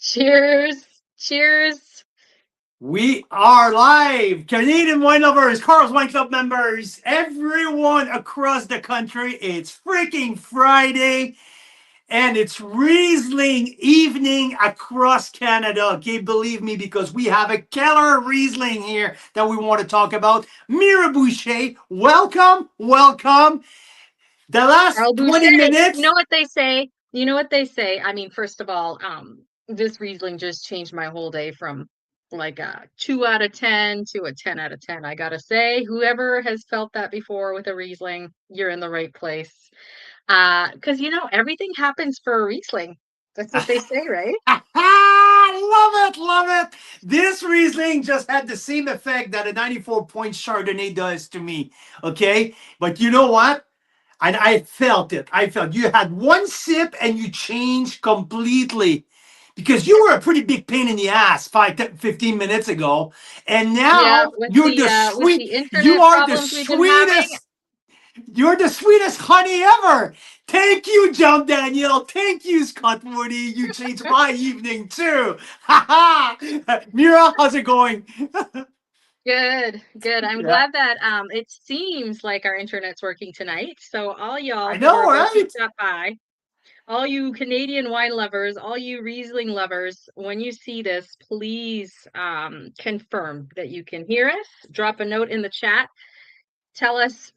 Cheers. Cheers. We are live! Canadian wine lovers, Carl's Wine Club members, everyone across the country. It's freaking Friday and it's Riesling evening across Canada. Okay, believe me, because we have a killer Riesling here that we want to talk about. Mira Boucher, welcome, welcome. The last Carl 20 Boucher. You know minutes. what they say? You know what they say? I mean, first of all, this Riesling just changed my whole day from like a 2 out of 10 to a 10 out of 10. I gotta say, whoever has felt that before with a Riesling, you're in the right place. Because everything happens for a Riesling. That's what they say, right? Love it, love it. This Riesling just had the same effect that a 94-point Chardonnay does to me. Okay, but you know what? And I felt it. I felt you had one sip and you changed completely because you were a pretty big pain in the ass 15 minutes ago, and Yeah, now with you're the the uh with sweet. the You internet are the problems we've been having. sweetest. You're the sweetest honey ever. Thank you, John Daniel. Thank you, Scott Moody. You changed my evening too. Ha ha. Mira, how's it going? Good, good. I'm Yeah, glad that it seems like our internet's working tonight. So all y'all I who know, are about to right? stop by, all you Canadian wine lovers, all you Riesling lovers, when you see this, please confirm that you can hear us. Drop a note in the chat. Tell us,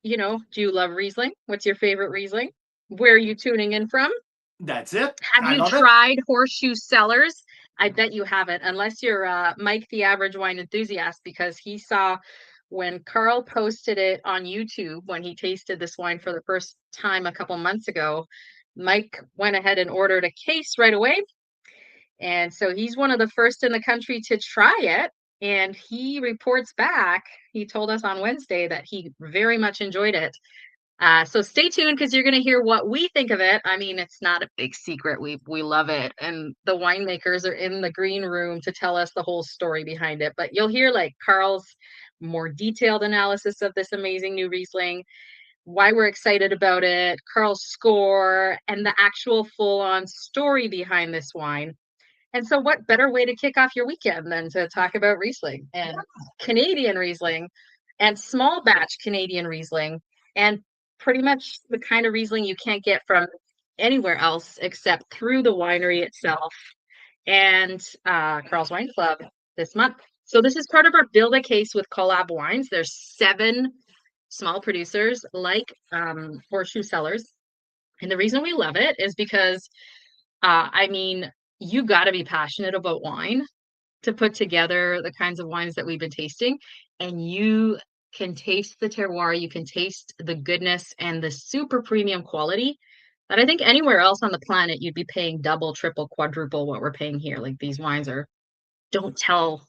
do you love Riesling? What's your favorite Riesling? Where are you tuning in from? That's it. Have I you love it. tried Horseshoe Cellars? I bet you haven't, unless you're Mike the average wine enthusiast, because he saw when Carl posted it on YouTube when he tasted this wine for the first time a couple months ago. Mike went ahead and ordered a case right away. And so he's one of the first in the country to try it. And he reports back, he told us on Wednesday that he very much enjoyed it. So stay tuned because you're going to hear what we think of it. I mean, it's not a big secret. We love it, and the winemakers are in the green room to tell us the whole story behind it. But you'll hear like Carl's more detailed analysis of this amazing new Riesling, why we're excited about it, Carl's score, and the actual full-on story behind this wine. And so, what better way to kick off your weekend than to talk about Riesling and Canadian Riesling and small batch Canadian Riesling and pretty much the kind of Riesling you can't get from anywhere else except through the winery itself and Carl's Wine Club this month. So, this is part of our Build a Case with Collab Wines. There's 7 small producers like Horseshoe Cellars. And the reason we love it is because I mean, you got to be passionate about wine to put together the kinds of wines that we've been tasting. And you can taste the terroir, you can taste the goodness and the super premium quality that I think anywhere else on the planet you'd be paying double, triple, quadruple what we're paying here. Like these wines are don't tell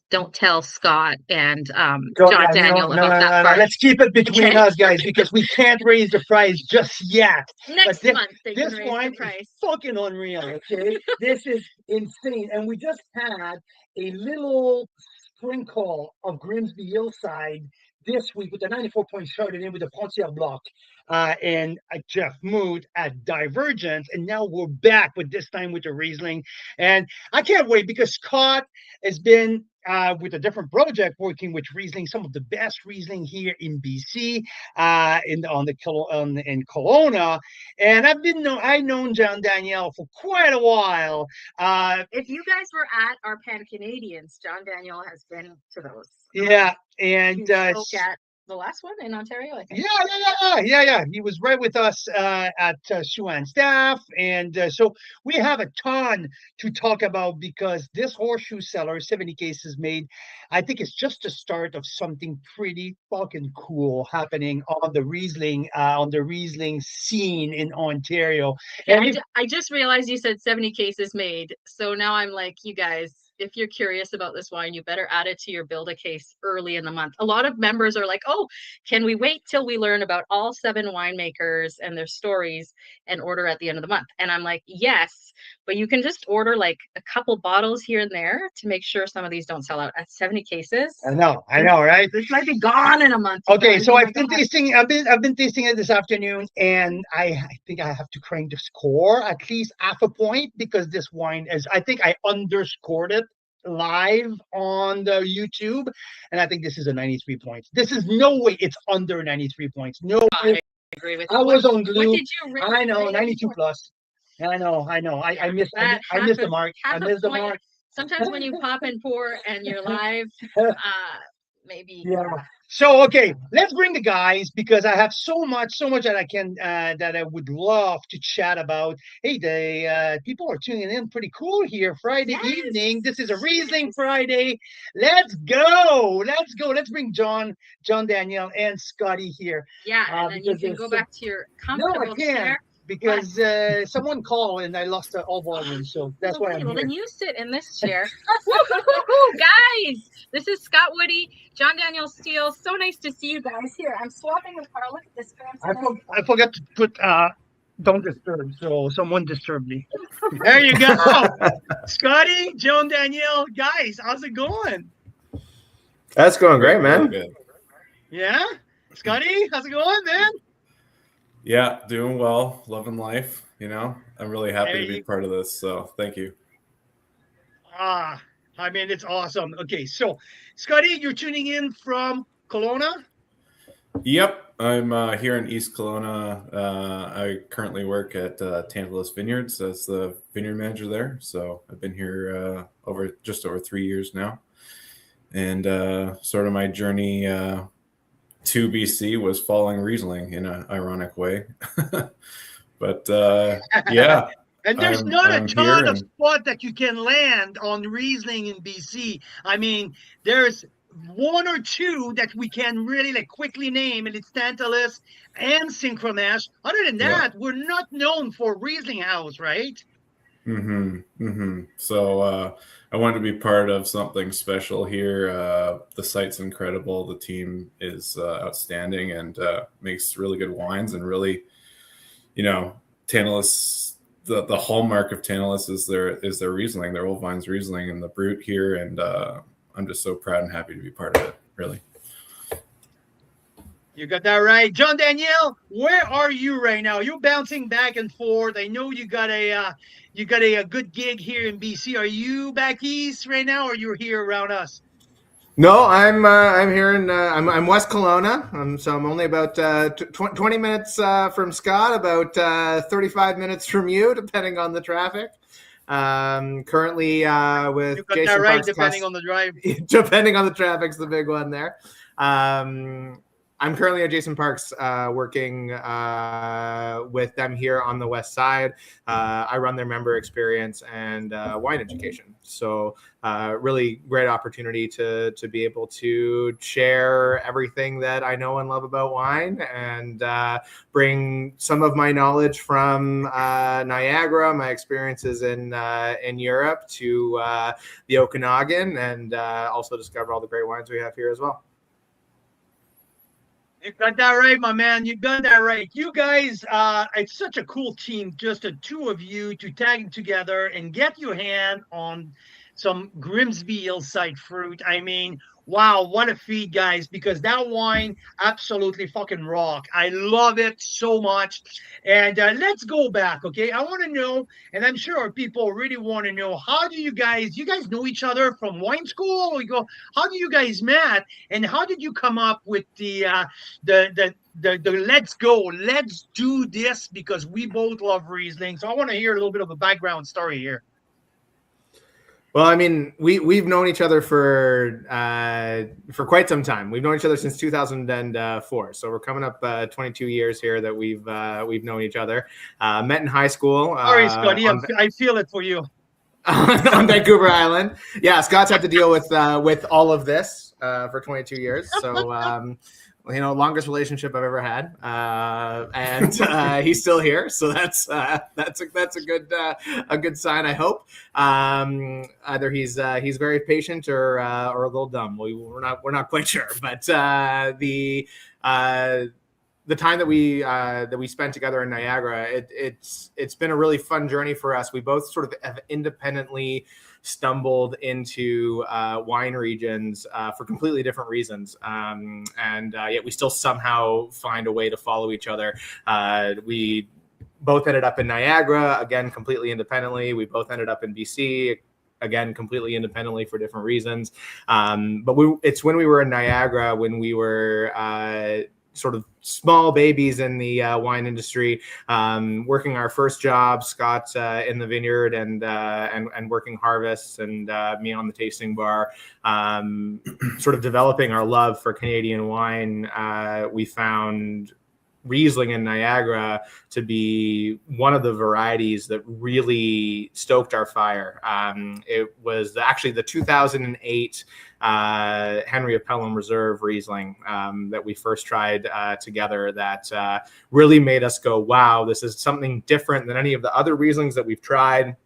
Scott and Don't, John yeah, Daniel no, about no, that no, no. part. Let's keep it between Okay. us, guys, because we can't raise the price just yet. But Next month they can this raise the wine is price. fucking unreal. Okay, this is insane, and we just had a little sprinkle of Grimsby Hillside this week with the 94-point Chardonnay with the Pontier Block, and Jeff Mood at Divergence, and now we're back with this time with the Riesling, and I can't wait because Scott has been with a different project working with Riesling, some of the best Riesling here in BC, in Kelowna, and I known John Danielle for quite a while. If you guys were at our Pan Canadians, John Daniel has been to those. Yeah, and He spoke at the last one in Ontario, I think. yeah. He was right with us at Shuan staff, and so we have a ton to talk about because this Horseshoe Cellar 70 cases made, I think it's just the start of something pretty fucking cool happening on the Riesling scene in Ontario. Okay, And I just realized you said 70 cases made. So now I'm like, you guys, if you're curious about this wine, you better add it to your build a case early in the month. A lot of members are like, oh, can we wait till we learn about all 7 winemakers and their stories and order at the end of the month? And I'm like, yes, but you can just order like a couple bottles here and there to make sure some of these don't sell out. At 70 cases, I know, right? this might be gone in a month. Okay, so Oh I've my been God. tasting. I've been tasting it this afternoon, and I think I have to crank the score at least half a point because this wine is. I think I underscored it live on the YouTube, and I think this is a 93 points. This is no way it's under 93 points. No way. I agree with I you. was on What glue. did you rate? I know, rate it 92 for? plus. I know. I missed. That I missed the mark. I half a missed the point. mark. Sometimes when you pop and pour and you're live, maybe. Yeah. So okay, let's bring the guys because I have so much that I can that I would love to chat about. Hey, the people are tuning in pretty cool here Friday evening. This is a Riesling Friday. Let's go. Let's bring John Daniel, and Scotty here. Yeah, and then you can go back to your comfortable chair. Because someone called and I lost all volume, so that's why I'm Well, here. then you sit in this chair. Guys, this is Scott Woody, John Daniel Steele. So nice to see you guys here. I'm swapping with Carl. Look at this fancy. I forgot to put don't disturb, so someone disturbed me. There you go. Scotty, John Daniel, guys, how's it going? That's going great, man. Good. Yeah? Scotty, how's it going, man? Yeah, doing well, loving life. You know, I'm really happy Hey. to be part of this. So thank you. I mean, it's awesome. Okay, so Scotty, you're tuning in from Kelowna? Yep, I'm here in East Kelowna. I currently work at Tantalus Vineyards as the vineyard manager there. So I've been here just over 3 years now. And sort of my journey to BC was following Riesling in an ironic way. But yeah. And there's I'm not a ton here of spot that you can land on Riesling in BC. I mean, there's one or two that we can really like quickly name, and it's Tantalus and Synchromesh. Other than that, we're not known for Riesling House, right? So I wanted to be part of something special here. The site's incredible. The team is outstanding and makes really good wines. And really, you know, Tantalus, the hallmark of Tantalus is their Riesling, their old vines Riesling and the Brut here. And I'm just so proud and happy to be part of it, really. You got that right. John Daniel, where are you right now? You're bouncing back and forth. I know you got a good gig here in BC. Are you back east right now, or you're here around us? No, I'm here in I'm West Kelowna. So I'm only about 20 minutes from Scott, about 35 minutes from you, depending on the traffic. Currently with You got Jason that right, Parks depending on the drive. depending on the traffic's the big one there. I'm currently at Jason Parks working with them here on the west side. I run their member experience and wine education. So really great opportunity to be able to share everything that I know and love about wine and bring some of my knowledge from Niagara, my experiences in Europe to the Okanagan, and also discover all the great wines we have here as well. You got that right, my man. You got that right. You guys, it's such a cool team, just the two of you to tag together and get your hand on some Grimsby Hillside fruit. I mean, wow, what a feed, guys, because that wine absolutely fucking rock. I love it so much. And let's go back, okay? I want to know, and I'm sure people really want to know, how do you guys know each other from wine school? Or you go, how do you guys met? And how did you come up with the let's go, let's do this, because we both love Riesling. So I want to hear a little bit of a background story here. Well, I mean, we've known each other for quite some time. We've known each other since 2004, so we're coming up 22 years here that we've known each other. Met in high school. Sorry, Scotty, I feel it for you. On Vancouver Island. Yeah, Scott's had to deal with all of this for 22 years. So longest relationship I've ever had, and he's still here. So that's a good sign, I hope. Either he's very patient or a little dumb. We're not quite sure, but the time that we spent together in Niagara, it's been a really fun journey for us. We both sort of have independently stumbled into wine regions for completely different reasons, and yet we still somehow find a way to follow each other. We both ended up in Niagara, again completely independently. We both ended up in BC, again completely independently for different reasons. But it's when we were in Niagara, when we were sort of small babies in the wine industry, working our first job, Scott in the vineyard and working harvests, and me on the tasting bar, sort of developing our love for Canadian wine. We found Riesling in Niagara to be one of the varieties that really stoked our fire. It was actually the 2008 Henry of Pelham Reserve Riesling that we first tried together that really made us go, wow, this is something different than any of the other Rieslings that we've tried.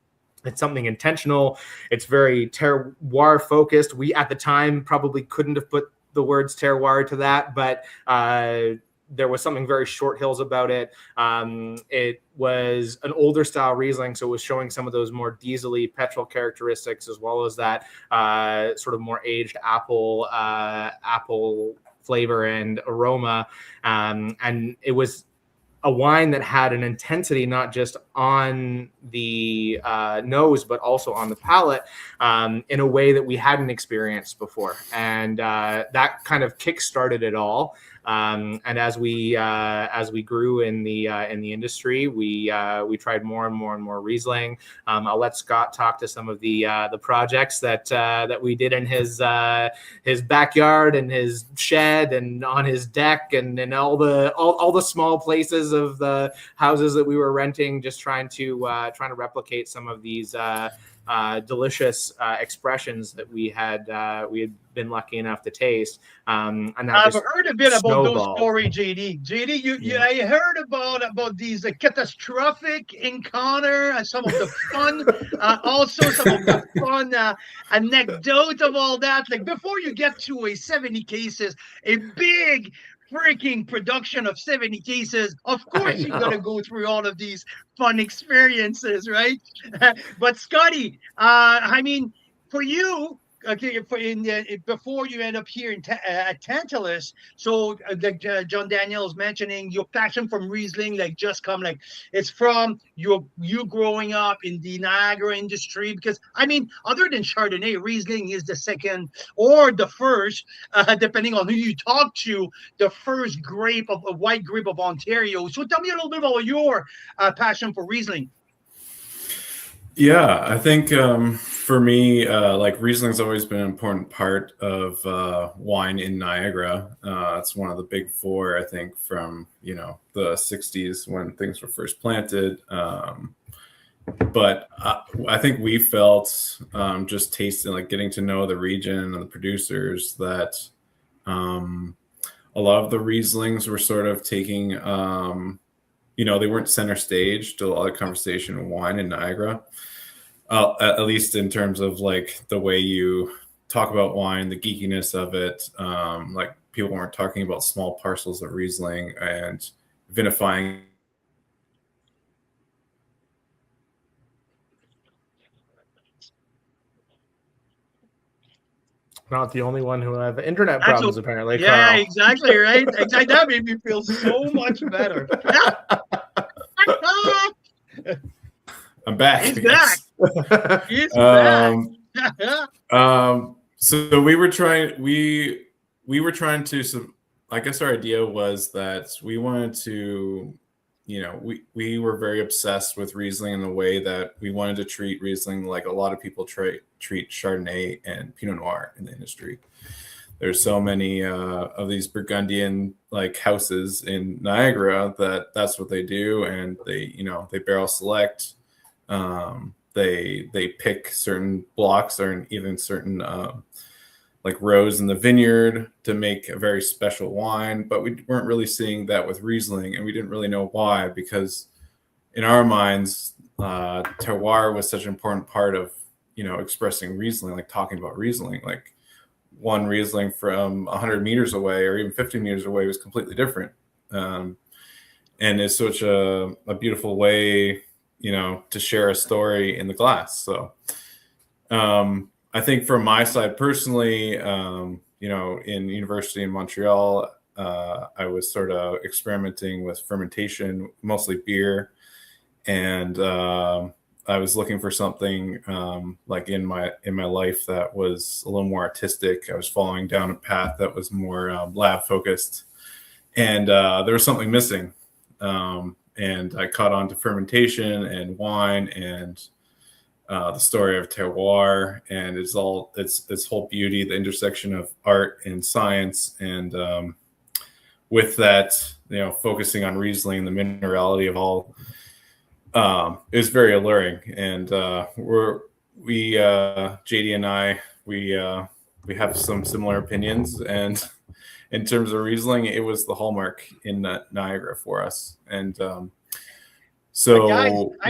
It's something intentional. It's very terroir focused. We at the time probably couldn't have put the words terroir to that, but there was something very Short Hills about it. It was an older style Riesling, so it was showing some of those more diesel-y petrol characteristics, as well as that sort of more aged apple flavor and aroma. And it was a wine that had an intensity not just on the nose, but also on the palate, in a way that we hadn't experienced before. And that kind of kick-started it all. And as we grew in the industry, we tried more and more Riesling. I'll let Scott talk to some of the projects that we did in his backyard and his shed and on his deck and in all the small places of the houses that we were renting, just trying to replicate some of these delicious expressions that we had been lucky enough to taste. And I've heard a bit about those stories, JD. I heard about these catastrophic encounter and some of the fun, also some of the fun anecdote of all that. Like before you get to a 70 cases, a big freaking production of 70 cases, of course you're going to go through all of these fun experiences, right? But Scotty, I mean, for you, okay, before you end up here at Tantalus, so like John Daniel is mentioning, your passion from Riesling, like just come, like it's from you growing up in the Niagara industry, because I mean, other than Chardonnay, Riesling is the second or the first, depending on who you talk to, the first white grape of Ontario. So tell me a little bit about your passion for Riesling. Yeah, I think for me, like Riesling's always been an important part of wine in Niagara. It's one of the big four, I think, from the 60s when things were first planted. But I think we felt just tasting, like getting to know the region and the producers, that a lot of the Rieslings were sort of taking, they weren't center stage to a lot of conversation in wine in Niagara. At least in terms of like the way you talk about wine, the geekiness of it. Like people weren't talking about small parcels of Riesling and vinifying. Not the only one who have internet problems, apparently. Yeah, Carl. Exactly, right? Exactly. That made me feel so much better. I'm back. He's back. He's back. So we were trying to, I guess our idea was that we wanted to, we were very obsessed with Riesling in the way that we wanted to treat Riesling like a lot of people treat Chardonnay and Pinot Noir in the industry. There's so many of these Burgundian like houses in Niagara that's what they do, and they barrel select. They pick certain blocks or even certain like rows in the vineyard to make a very special wine, but we weren't really seeing that with Riesling, and we didn't really know why, because in our minds, terroir was such an important part of expressing Riesling, like talking about Riesling. Like one Riesling from 100 meters away or even 50 meters away was completely different and it's such a beautiful way, to share a story in the glass. So I think from my side personally, in university in Montreal, I was sort of experimenting with fermentation, mostly beer, and I was looking for something like in my life that was a little more artistic. I was following down a path that was more lab focused, and there was something missing. And I caught on to fermentation and wine and the story of terroir, and it's whole beauty, the intersection of art and science, and with that, focusing on Riesling, the minerality of all, is very alluring. And JD and I, we have some similar opinions, and in terms of Riesling, it was the hallmark in Niagara for us. And so, guys, I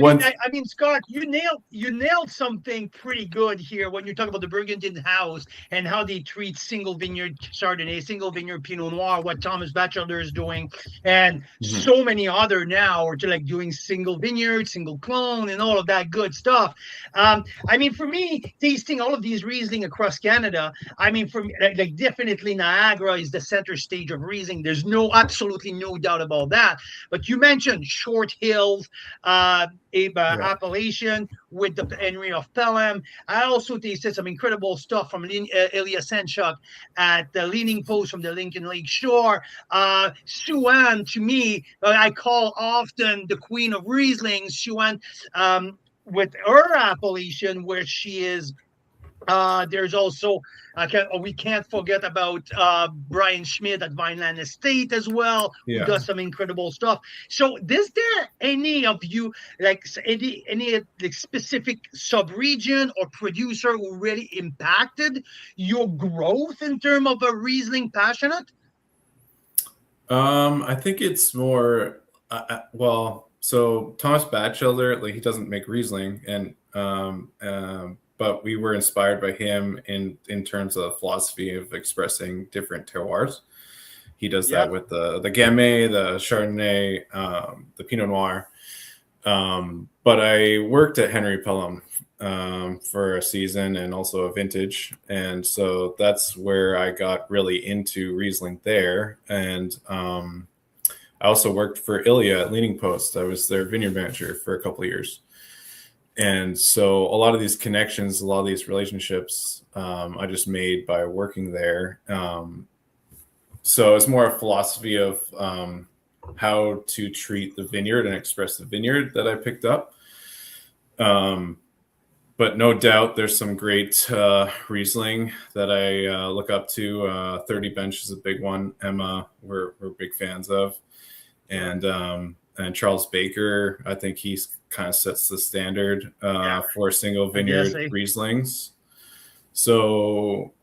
mean, Scott, you nailed something pretty good here when you talk about the Burgundian house and how they treat single vineyard Chardonnay, single vineyard Pinot Noir, what Thomas Batchelder is doing, and so many other now are like doing single vineyard, single clone, and all of that good stuff. I mean, for me, tasting all of these Riesling across Canada, I mean, for me, like definitely Niagara is the center stage of Riesling. There's absolutely no doubt about that. But you mentioned Short Hills, appellation with the Henry of Pelham. I also tasted some incredible stuff from Ilya Senchuk at the Leaning Post from the Lincoln Lake Shore. Sue-Ann, to me, I call often the queen of Riesling. Sue-Ann, with her appellation, where she is. There's also we can't forget about Brian Schmidt at Vineland Estate as well, who does some incredible stuff. So is there any of you like any like specific sub-region or producer who really impacted your growth in terms of a Riesling passionate? I think it's more so Thomas Batchelder, like, he doesn't make Riesling, and but we were inspired by him in terms of philosophy of expressing different terroirs. He does that with the Gamay, the Chardonnay, the Pinot Noir. But I worked at Henry Pelham for a season and also a vintage. And so that's where I got really into Riesling there. And I also worked for Ilya at Leaning Post. I was their vineyard manager for a couple of years. And so a lot of these connections, a lot of these relationships, I just made by working there. So it's more a philosophy of how to treat the vineyard and express the vineyard that I picked up. But no doubt there's some great Riesling that I look up to. 30 Bench is a big one. Emma, we're big fans of. And Charles Baker, I think he's kind of sets the standard for single vineyard Rieslings. So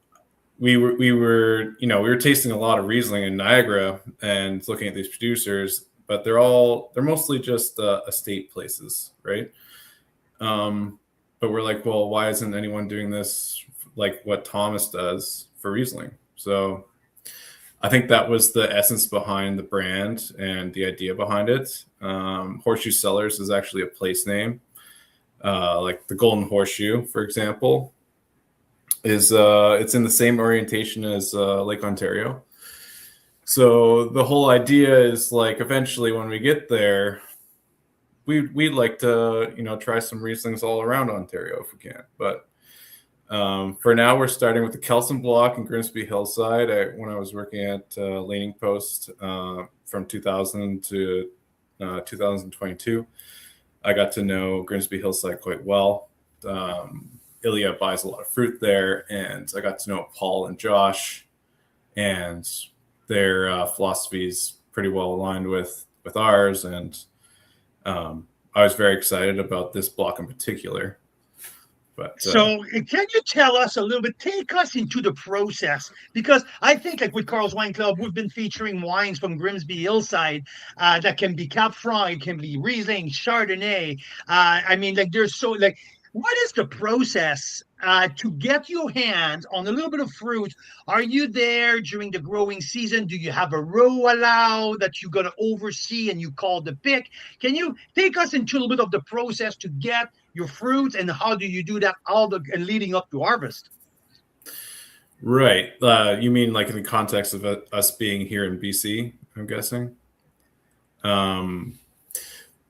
we were tasting a lot of Riesling in Niagara and looking at these producers, but they're mostly just estate places, right? But we're like, well, why isn't anyone doing this like what Thomas does for Riesling? So I think that was the essence behind the brand and the idea behind it. Horseshoe Cellars is actually a place name. Like the Golden Horseshoe, for example, is it's in the same orientation as Lake Ontario. So the whole idea is like eventually when we get there, we'd like to try some Rieslings all around Ontario if we can. But for now, we're starting with the Kelson Block in Grimsby Hillside. When I was working at Leaning Post from 2000 to 2022, I got to know Grimsby Hillside quite well. Ilya buys a lot of fruit there, and I got to know Paul and Josh, and their philosophy is pretty well aligned with ours. And I was very excited about this block in particular. But, so can you tell us a little bit, take us into the process? Because I think like with Carl's Wine Club, we've been featuring wines from Grimsby Hillside that can be Cab Franc, it can be Riesling, Chardonnay. I mean, like there's so like What is the process to get your hands on a little bit of fruit? Are you there during the growing season? Do you have a row allowed that you're going to oversee and you call the pick? Can you take us into a little bit of the process to get your fruits, and how do you do that and leading up to harvest? Right. You mean like in the context of us being here in BC, I'm guessing?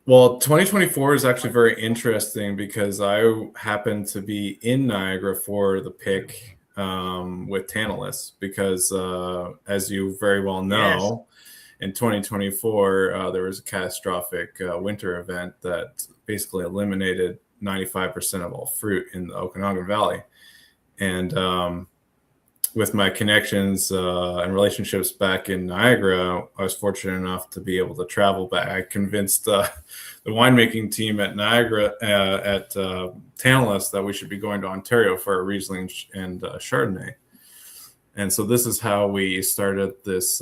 Well, 2024 is actually very interesting because I happened to be in Niagara for the pick with Tantalus because, as you very well know, in 2024, there was a catastrophic winter event that basically eliminated 95% of all fruit in the Okanagan Valley. And with my connections and relationships back in Niagara, I was fortunate enough to be able to travel back. I convinced the winemaking team at Niagara, at Tantalus, that we should be going to Ontario for a Riesling and Chardonnay. And so this is how we started this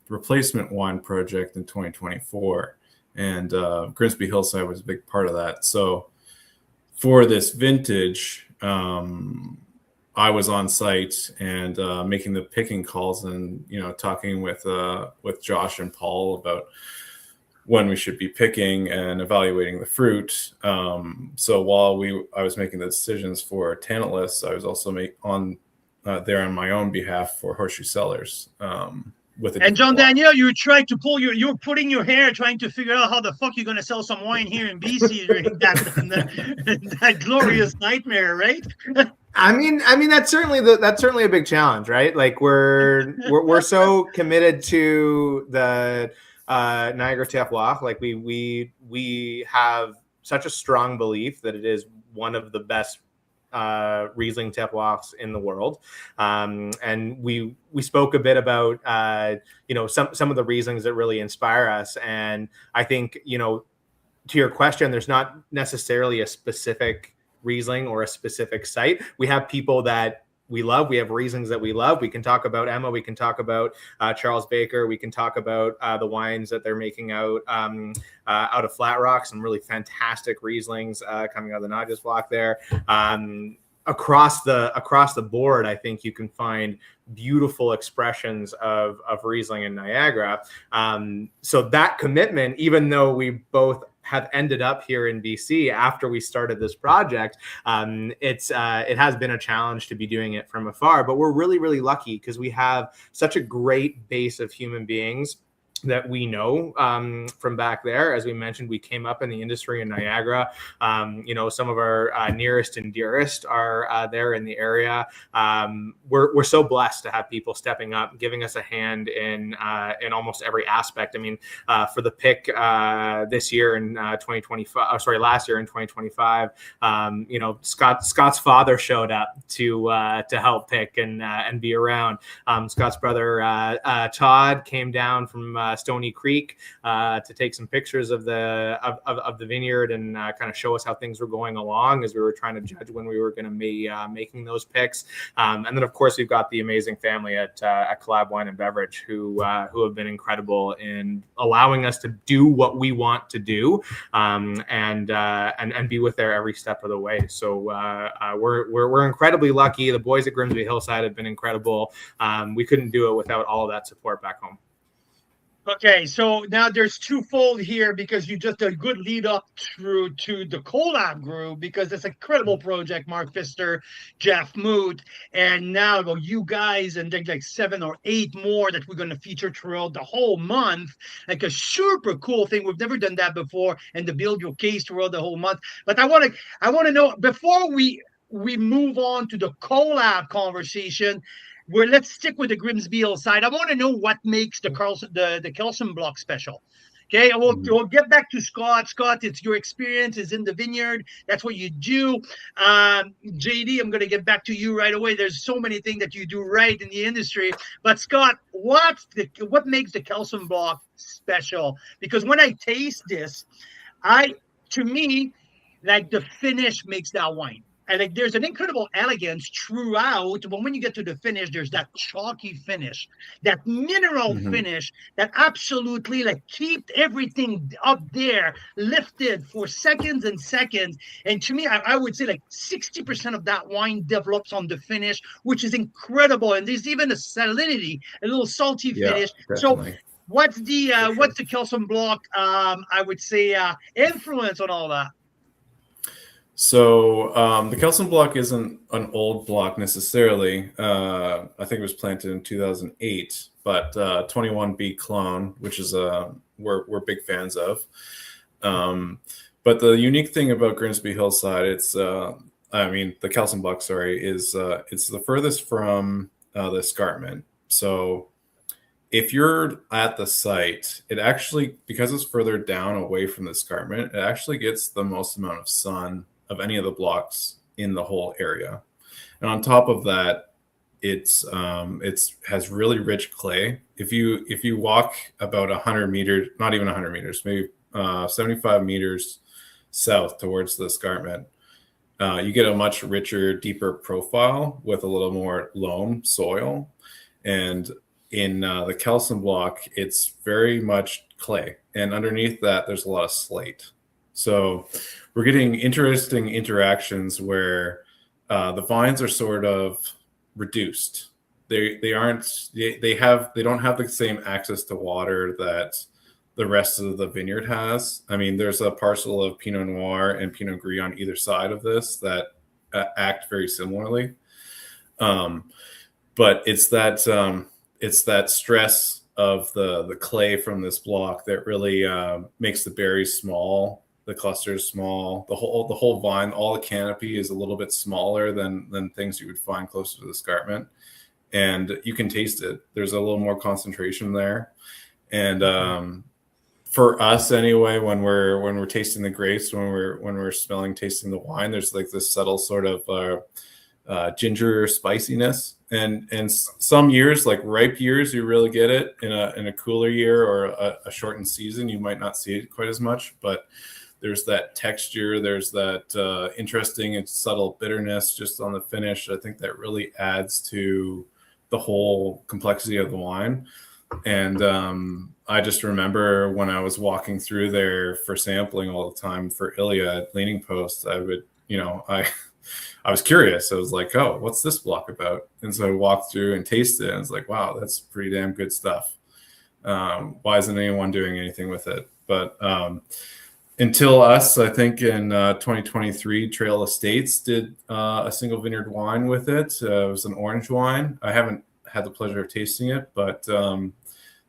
replacement wine project in 2024. And Grimsby Hillside was a big part of that. So for this vintage, I was on site and making the picking calls and, talking with Josh and Paul about when we should be picking and evaluating the fruit. So while I was making the decisions for Tantalus, I was also there on my own behalf for Horseshoe Cellars. And John Daniel, you tried to you're putting your hair trying to figure out how the fuck you're going to sell some wine here in BC during that glorious nightmare, right? I mean, that's certainly a big challenge, right? Like we're so committed to the Niagara terroir. Like we have such a strong belief that it is one of the best Riesling terroirs in the world, and we spoke a bit about some of the Rieslings that really inspire us. And I think to your question, there's not necessarily a specific Riesling or a specific site. We have people that we love. We have Rieslings that we love. We can talk about Emma. We can talk about Charles Baker. We can talk about the wines that they're making out of Flat Rock. Some really fantastic Rieslings coming out of the Nagas block there. Across the board, I think you can find beautiful expressions of Riesling in Niagara. So that commitment, even though we both have ended up here in BC after we started this project, it has been a challenge to be doing it from afar, but we're really, really lucky because we have such a great base of human beings that we know from back there. As we mentioned, we came up in the industry in Niagara. Some of our nearest and dearest are there in the area. We're so blessed to have people stepping up, giving us a hand in almost every aspect. I mean, for the pick this year in 2025, last year in 2025, Scott's father showed up to help pick and be around. Scott's brother Todd came down from Stony Creek to take some pictures of the vineyard and kind of show us how things were going along as we were trying to judge when we were going to be making those picks. And then of course we've got the amazing family at Collab Wine and Beverage who have been incredible in allowing us to do what we want to do and be with there every step of the way. So we're incredibly lucky. The boys at Grimsby Hillside have been incredible. We couldn't do it without all of that support back home. Okay, so now there's twofold here because you just a good lead up through to the collab group because it's an incredible project. Mark Pfister, Jeff Moot, and now you guys and then like 7 or 8 more that we're going to feature throughout the whole month. Like a super cool thing. We've never done that before, and to build your case throughout the whole month. But I want to know before we move on to the collab conversation. Let's stick with the Grimsby Hillside. I want to know what makes the Kelson block special. Okay, we'll get back to Scott. Scott, it's your experience is in the vineyard. That's what you do. JD, I'm going to get back to you right away. There's so many things that you do right in the industry. But Scott, what makes the Kelson block special? Because when I taste this, to me, like the finish makes that wine. like there's an incredible elegance throughout, but when you get to the finish, there's that chalky finish, that mineral finish that absolutely like keep everything up there lifted for seconds and seconds. And to me, I would say like 60% of that wine develops on the finish, which is incredible. And there's even a salinity, a little salty finish. Definitely. So what's the Kelson Block I would say influence on all that? So the Kelson block isn't an old block necessarily. I think it was planted in 2008, but 21B clone, which is we're big fans of. But the unique thing about Grimsby Hillside, the Kelson block, sorry, is it's the furthest from the escarpment. So if you're at the site, it actually, because it's further down away from the escarpment, it actually gets the most amount of sun of any of the blocks in the whole area. And on top of that, it's has really rich clay. If you walk about 100 meters, not even 100 meters, maybe 75 meters south towards the escarpment, you get a much richer, deeper profile with a little more loam soil. And in the Kelson block, it's very much clay, and underneath that, there's a lot of slate. So we're getting interesting interactions where the vines are sort of reduced. They don't have the same access to water that the rest of the vineyard has. I mean, there's a parcel of Pinot Noir and Pinot Gris on either side of this that act very similarly. But it's that stress of the clay from this block that really makes the berries small, the clusters small, the whole vine, all the canopy is a little bit smaller than things you would find closer to the escarpment, and you can taste it. There's a little more concentration there, and for us anyway, when we're tasting the grapes, when we're tasting the wine, there's like this subtle sort of ginger spiciness, and some years, like ripe years, you really get it. In a cooler year or a shortened season, you might not see it quite as much, but there's that texture, there's that interesting and subtle bitterness just on the finish. I think that really adds to the whole complexity of the wine. And I just remember when I was walking through there for sampling all the time for Ilya at Leaning Post, I was curious. I was like, oh, what's this block about? And so I walked through and tasted it, and I was like, wow, that's pretty damn good stuff. Why isn't anyone doing anything with it? But until us, I think in 2023, Trail Estates did a single vineyard wine with it. It was an orange wine. I haven't had the pleasure of tasting it, but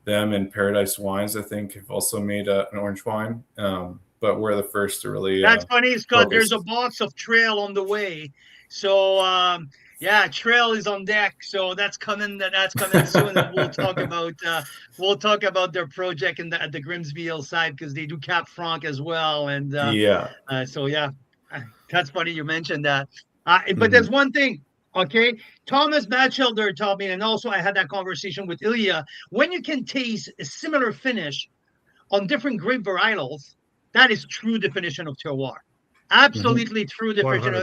them and Paradise Wines, I think, have also made an orange wine. But we're the first to really. That's funny, Scott. There's a box of Trail on the way. So yeah, Trail is on deck. So that's coming soon. And we'll talk about their project at the Grimsby Hillside, because they do Cap Franc as well. And so yeah, that's funny you mentioned that. But there's one thing. Okay, Thomas Batchelder told me, and also I had that conversation with Ilya. When you can taste a similar finish on different grape varietals, that is true definition of terroir. Absolutely true definition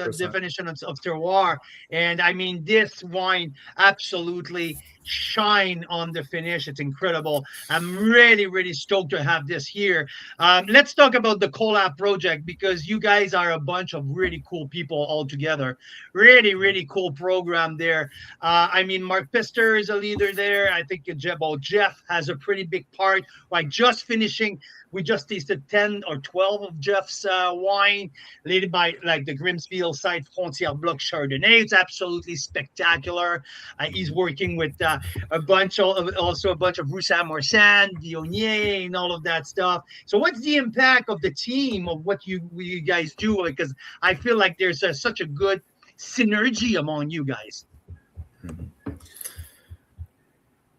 of terroir. And I mean, this wine absolutely shine on the finish. It's incredible. I'm really, really stoked to have this here. Let's talk about the collab project, because you guys are a bunch of really cool people all together. Really, really cool program there. I mean, Mark Pister is a leader there. I think Jeff has a pretty big part. Like just finishing, we just tasted 10 or 12 of Jeff's wine, led by like the Grimsby Hillside Frontière Bloc Chardonnay. It's absolutely spectacular. He's working with a bunch of Roussan Marsan, Dionier, and all of that stuff. So what's the impact of the team of what you guys do? Because I feel like there's such a good synergy among you guys.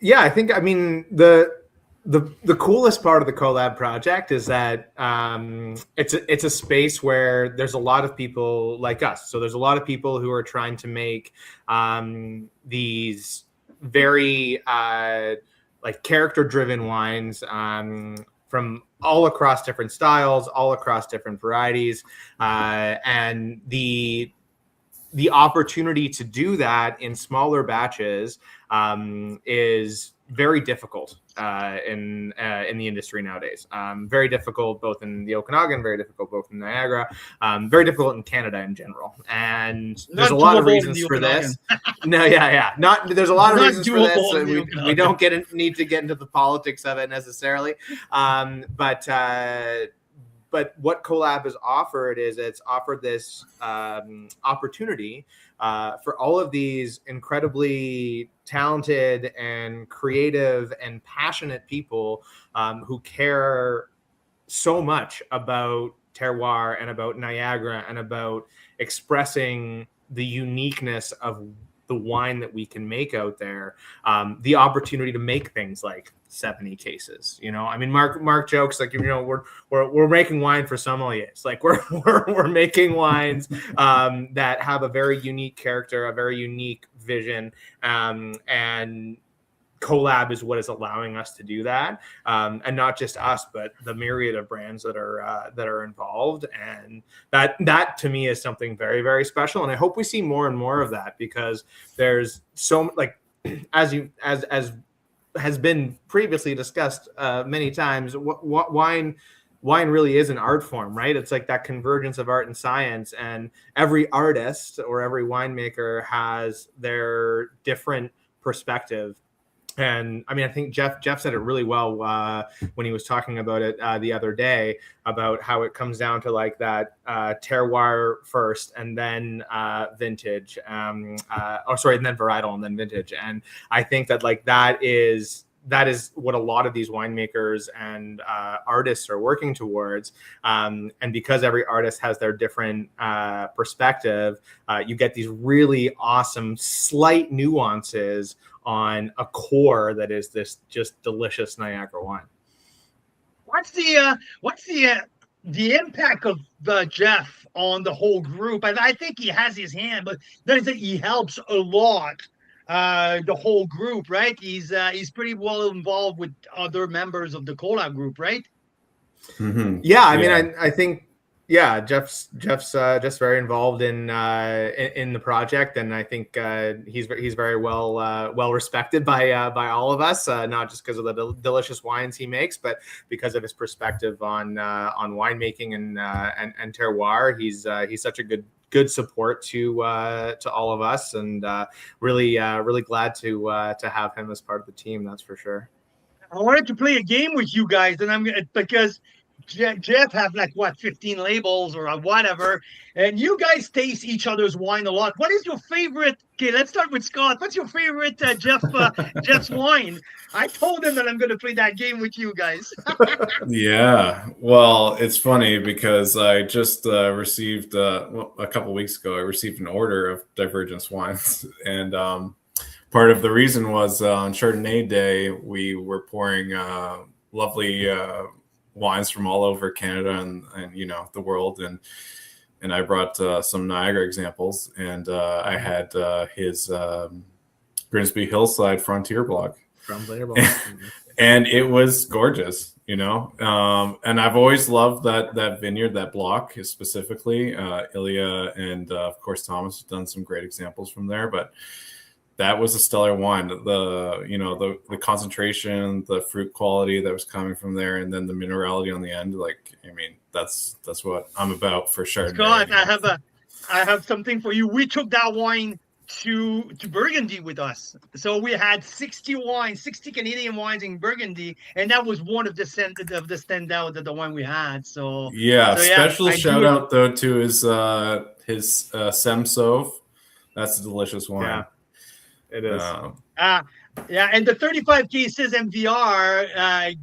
Yeah, I think, I mean, the coolest part of the collab project is that it's a space where there's a lot of people like us. So there's a lot of people who are trying to make these very like character-driven wines from all across different styles, all across different varieties, and the opportunity to do that in smaller batches is very difficult in the industry nowadays. Very difficult both in the Okanagan, very difficult both in Niagara, very difficult in Canada in general. And there's Not a lot of doable in reasons the for Okanagan. this. No, yeah. There's a lot of Not reasons for this. doable in the We Okanagan. don't need to get into the politics of it necessarily. But what Collab has offered is it's offered this opportunity for all of these incredibly talented and creative and passionate people who care so much about terroir and about Niagara and about expressing the uniqueness of the wine that we can make out there, the opportunity to make things like 70 cases. I mean, Mark jokes like, we're making wine for sommeliers. Like we're making wines that have a very unique character, a very unique vision, and Collab is what is allowing us to do that, and not just us, but the myriad of brands that are involved, and that to me is something very, very special. And I hope we see more and more of that, because there's so, like, as has been previously discussed many times, wine really is an art form, right? It's like that convergence of art and science, and every artist or every winemaker has their different perspective. And I mean, I think Jeff said it really well when he was talking about it the other day, about how it comes down to like that terroir first, and then vintage, and then varietal, and then vintage. And I think that like that is what a lot of these winemakers and artists are working towards. And because every artist has their different perspective, you get these really awesome slight nuances on a core that is this just delicious Niagara wine. What's the impact of Jeff on the whole group? I think he has his hand, but that he helps a lot. The whole group, right? He's pretty well involved with other members of the Collab group, right? Mm-hmm. Yeah, I mean, I think, yeah, Jeff's very involved in the project, and I think he's very well respected by all of us, not just because of the delicious wines he makes, but because of his perspective on winemaking and terroir. He's such a good support to all of us, and really glad to have him as part of the team. That's for sure. I wanted to play a game with you guys, and because Jeff have like 15 labels or whatever, and you guys taste each other's wine a lot. What is your favorite? Okay, let's start with Scott. What's your favorite Jeff's wine? I told him that I'm going to play that game with you guys. Yeah, well, it's funny because I just received a couple weeks ago. I received an order of Divergence wines, and part of the reason was on Chardonnay Day we were pouring lovely wines from all over Canada and the world, and I brought some Niagara examples, and I had his Grimsby Hillside Frontier Block. And it was gorgeous, and I've always loved that vineyard, that block specifically. Ilya and of course Thomas have done some great examples from there, but that was a stellar wine. The concentration, the fruit quality that was coming from there, and then the minerality on the end. Like, I mean, that's what I'm about for sure. Scott, I have something for you. We took that wine to Burgundy with us. So we had 60 Canadian wines in Burgundy, and that was one of the standout of the one we had. So special shout out though to his Semsov. That's a delicious wine. Yeah. It is. And the 35 cases MVR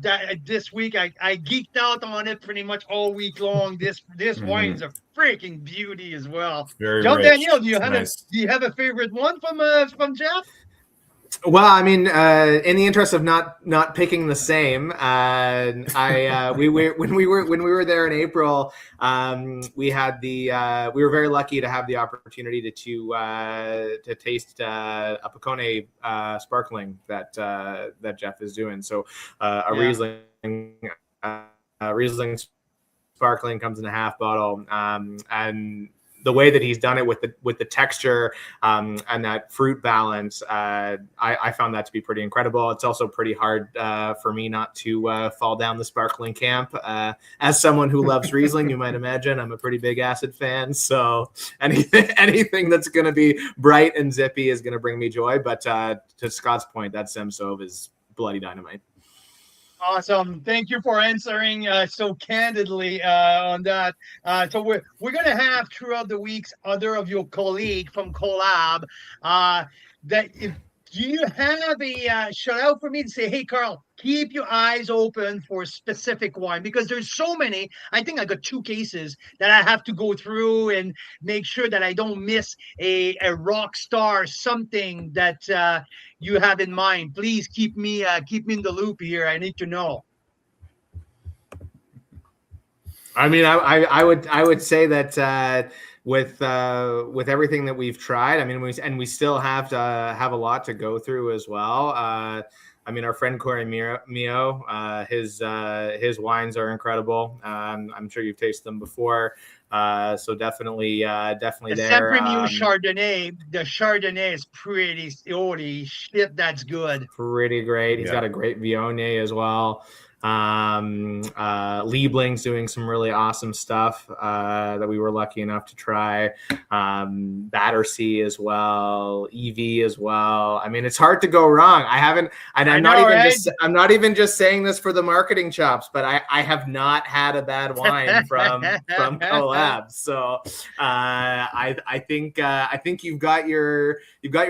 this week, I geeked out on it pretty much all week long. This wine is a freaking beauty as well. Very John rich. Daniel, do you Nice. have a favorite one from Jeff? Well, I mean, in the interest of not picking the same, we were there in April. We were very lucky to have the opportunity to taste a Picone sparkling that Jeff is doing. So Riesling sparkling comes in a half bottle, and the way that he's done it with the texture and that fruit balance, I found that to be pretty incredible. It's also pretty hard for me not to fall down the sparkling camp. As someone who loves Riesling, you might imagine, I'm a pretty big acid fan. So anything that's going to be bright and zippy is going to bring me joy. But to Scott's point, that Semsov is bloody dynamite. Awesome. Thank you for answering so candidly on that. So we're going to have throughout the weeks other of your colleagues from Collab that if do you have a shout out for me to say, hey, Carl, keep your eyes open for specific wine because there's so many. I think I got 2 cases that I have to go through and make sure that I don't miss a rock star, something that you have in mind. Please keep me in the loop here. I need to know. I mean, I would say that with everything that we've tried, I mean, we still have to have a lot to go through as well. I mean, our friend Corey Mio, his wines are incredible. I'm sure you've tasted them before. So definitely The there. Sempre-Mio Chardonnay, the Chardonnay is pretty, holy shit, that's good. Pretty great. He's got a great Viognier as well. Liebling's doing some really awesome stuff that we were lucky enough to try. Battersea as well, EV as well. I mean, it's hard to go wrong. I'm not even just saying this for the marketing chops, but I have not had a bad wine from Collab. So I think you've got your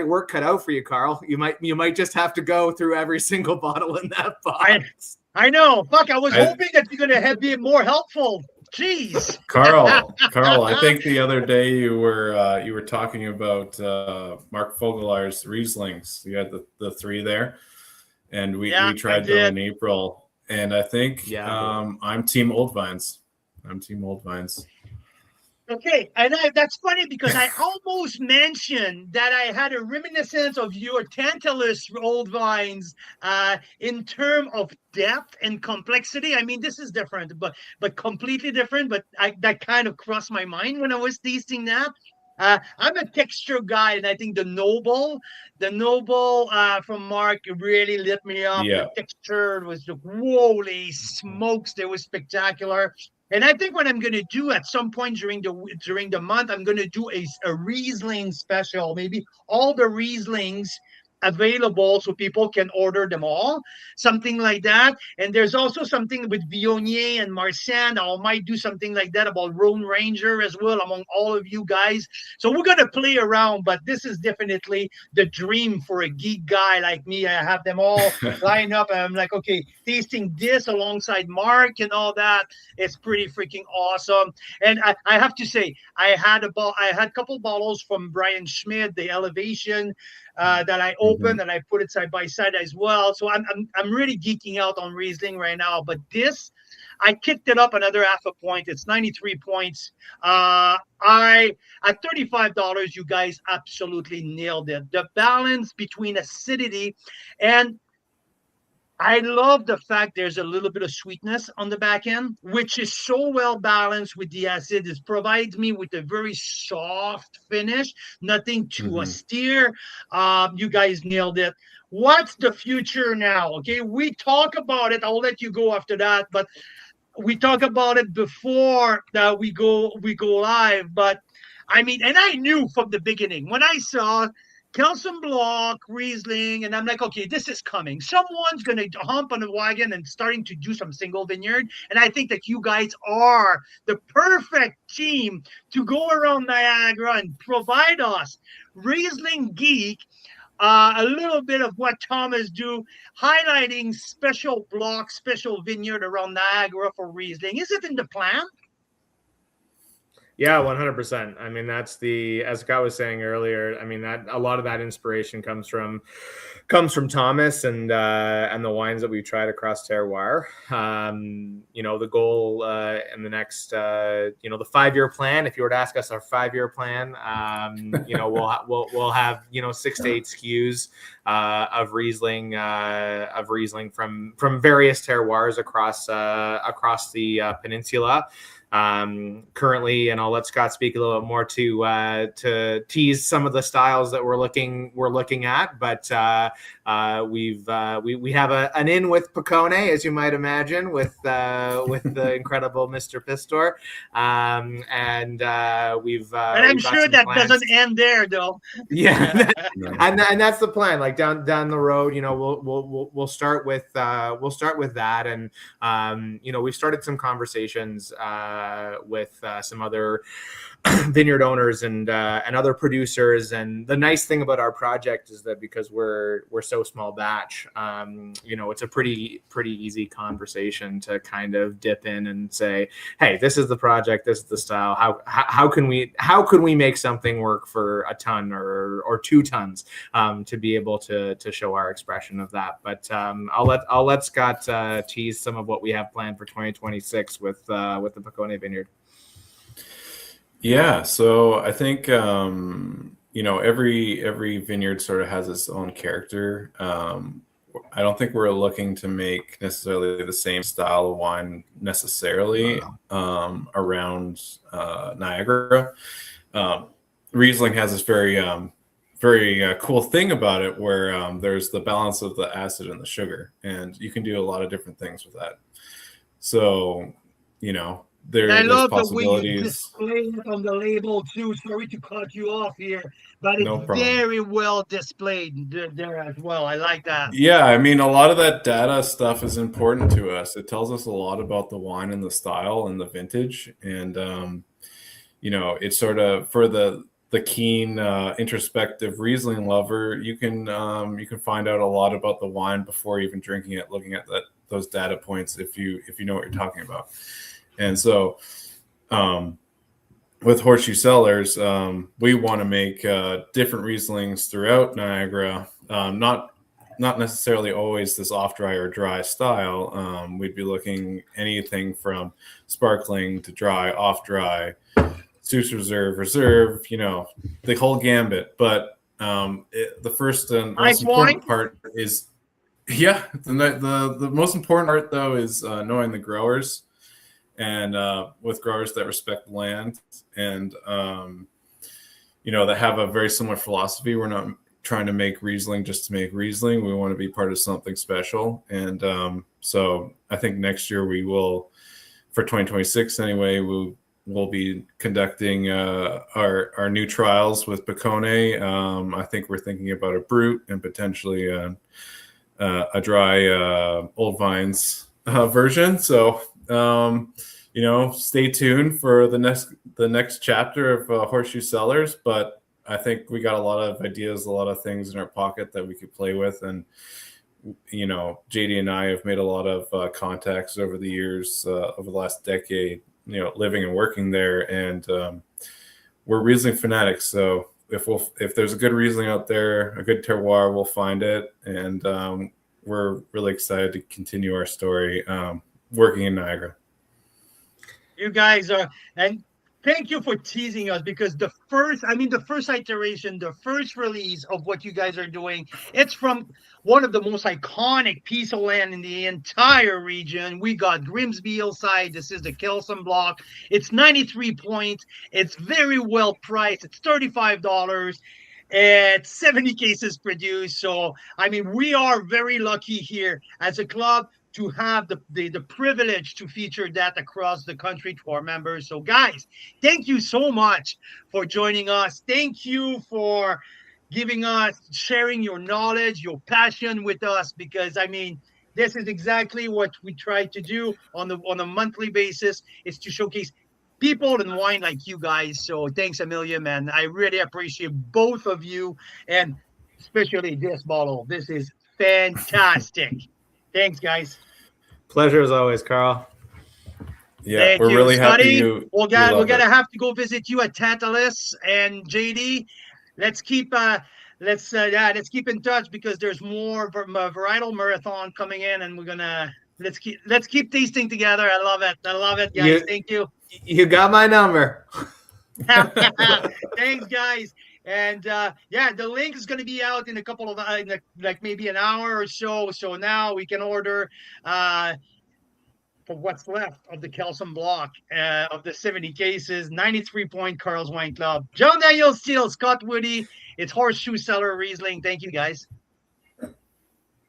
work cut out for you, Carl. You might just have to go through every single bottle in that box. I know. Fuck, I was hoping that you're going to be more helpful. Jeez. Carl, I think the other day you were talking about Mark Fogelar's Rieslings. You had the 3 there, and we tried them in April. And I think I'm Team Old Vines. Okay, and that's funny because I almost mentioned that I had a reminiscence of your Tantalus Old Vines in terms of depth and complexity. I mean, this is different, but completely different. But that kind of crossed my mind when I was tasting that. I'm a texture guy, and I think the Noble from Mark really lit me up. Yeah. The texture was holy smokes, they were spectacular. And I think what I'm going to do at some point during the month, I'm going to do a Riesling special, maybe all the Rieslings available so people can order them all, something like that. And there's also something with Viognier and Marsanne. I might do something like that about Rhone Ranger as well among all of you guys. So we're going to play around, but this is definitely the dream for a geek guy like me. I have them all lined up and I'm like, okay, tasting this alongside Mark and all that. It's pretty freaking awesome. And I have to say, I had a couple bottles from Brian Schmidt, the Elevation, that I opened and I put it side by side as well. So I'm really geeking out on Riesling right now. But this, I kicked it up another half a point. It's 93 points. At $35, you guys absolutely nailed it. The balance between acidity and I love the fact there's a little bit of sweetness on the back end, which is so well balanced with the acid. It provides me with a very soft finish, nothing too austere. You guys nailed it. What's the future now? Okay, we talk about it. I'll let you go after that, but we talk about it before we go live. But I mean, and I knew from the beginning when I saw Kelsen Block, Riesling, and I'm like, okay, this is coming. Someone's going to hump on the wagon and starting to do some single vineyard. And I think that you guys are the perfect team to go around Niagara and provide us, Riesling Geek, a little bit of what Thomas do, highlighting special block, special vineyard around Niagara for Riesling. Is it in the plan? Yeah, 100%. I mean, that's as Scott was saying earlier, I mean, that a lot of that inspiration comes from Thomas and the wines that we've tried across terroir. The goal in the next, the 5-year plan, if you were to ask us our 5-year plan, we'll have, 6 to 8 SKUs of Riesling from various terroirs across the peninsula. currently, and I'll let Scott speak a little bit more to tease some of the styles that we're looking at. But we have an in with Picone, as you might imagine, with the incredible Mr. Pistor, and we've and I'm we've got sure some that plans. doesn't end there, though. Yeah, and that's the plan. Like down the road, we'll start with that, and we've started some conversations with some other vineyard owners and other producers. And the nice thing about our project is that because we're so small batch, it's a pretty easy conversation to kind of dip in and say, hey, this is the project, this is the style. How can we make something work for a ton or 2 tons to be able to show our expression of that. But I'll let Scott tease some of what we have planned for 2026 with the Picone vineyard. Yeah, so I think every vineyard sort of has its own character. I don't think we're looking to make necessarily the same style of wine necessarily around Niagara. Riesling has this very cool thing about it where there's the balance of the acid and the sugar, and you can do a lot of different things with that. So, I there's love the way you possibilities. display it on the label too. Sorry to cut you off here, but it's No problem. very well displayed there as well. I like that. Yeah, I mean, a lot of that data stuff is important to us. It tells us a lot about the wine and the style and the vintage, and it's sort of for the keen introspective Riesling lover. You can find out a lot about the wine before even drinking it, looking at those data points if you know what you're talking about. And so, with Horseshoe Cellars, we want to make different Rieslings throughout Niagara. Not necessarily always this off dry or dry style. We'd be looking anything from sparkling to dry, off dry, Seuss reserve, the whole gambit. But the first and most important part is, the most important part though is knowing the growers. And with growers that respect land and, that have a very similar philosophy. We're not trying to make Riesling just to make Riesling. We want to be part of something special. And so I think next year we will, for 2026 anyway, we'll be conducting our new trials with Picone. I think we're thinking about a brut and potentially a dry old vines version. So, stay tuned for the next chapter of Horseshoe Cellars. But I think we got a lot of ideas, a lot of things in our pocket that we could play with. And, JD and I have made a lot of contacts over the years, over the last decade, living and working there. And we're Riesling fanatics. So if there's a good Riesling out there, a good terroir, we'll find it. And we're really excited to continue our story working in Niagara. You guys are, and thank you for teasing us, because the first iteration, the first release of what you guys are doing, it's from one of the most iconic piece of land in the entire region. We got Grimsby Hillside. This is the Kelson block. It's 93 points. It's very well priced. It's $35. It's 70 cases produced. So, we are very lucky here as a club to have the privilege to feature that across the country to our members. So guys, thank you so much for joining us. Thank you for sharing your knowledge, your passion with us, because this is exactly what we try to do on a monthly basis, is to showcase people in wine like you guys. So thanks a million, man. I really appreciate both of you, and especially this bottle. This is fantastic. Thanks, guys. Pleasure as always, Carl. Yeah, Thank we're you, really Scotty. happy We're gonna have to go visit you at Tantalus, and JD. Let's keep in touch, because there's more varietal marathon coming in, and let's keep tasting together. I love it, guys. Thank you. You got my number. Thanks, guys. And the link is going to be out in a couple of maybe an hour or so. So now we can order for what's left of the Kelsom block of the 70 cases. 93-point Carl's Wine Club. John Daniel Steele, Scott Woody. It's Horseshoe Cellar Riesling. Thank you, guys.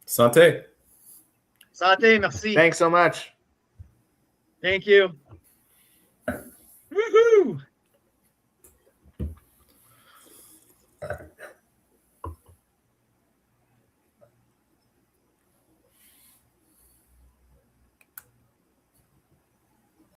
Santé. Santé, merci. Thanks so much. Thank you.